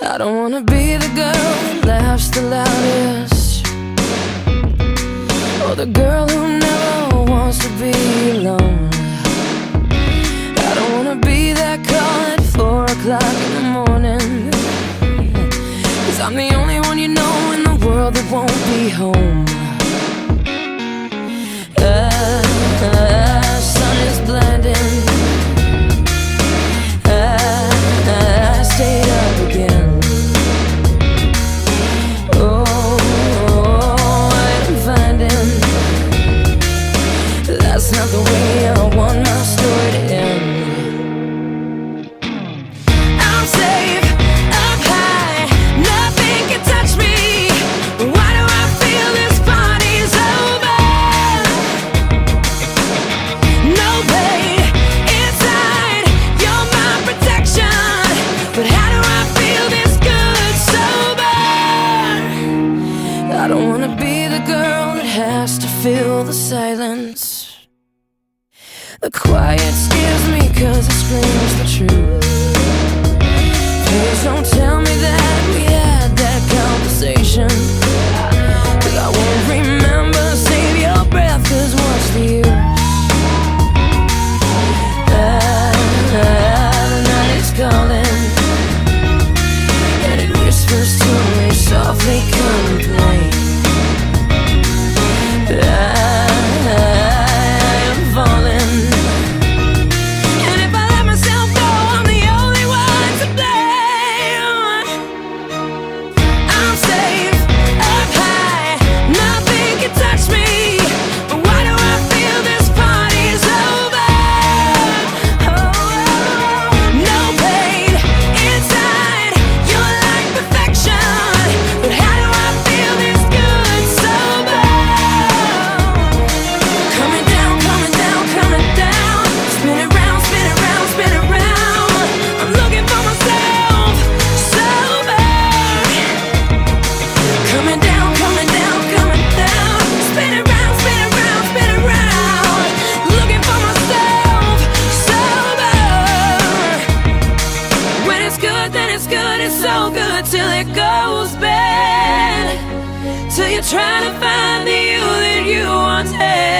I don't wanna be the girl that laughs the loudest, or the girl who never wants to be alone. I don't wanna be that call at 4 o'clock in the morning, 'cause I'm the only one you know in the world that won't be home. Sun is blinding, I stayed up again. That's not the way I want my story to end. I'm safe up high, nothing can touch me. Why do I feel this party's over? No pain inside, you're my protection. But how do I feel this good sober? I don't wanna be the girl that has to fill the silence. The quiet scares me 'cause it screams the truth. Please don't tell me that we had that conversation, 'cause I won't remember. Save your breath, 'cause what's the use? The night is calling, and it whispers to me softly, come and play. It's so good till it goes bad, till you're trying to find the you that you once had.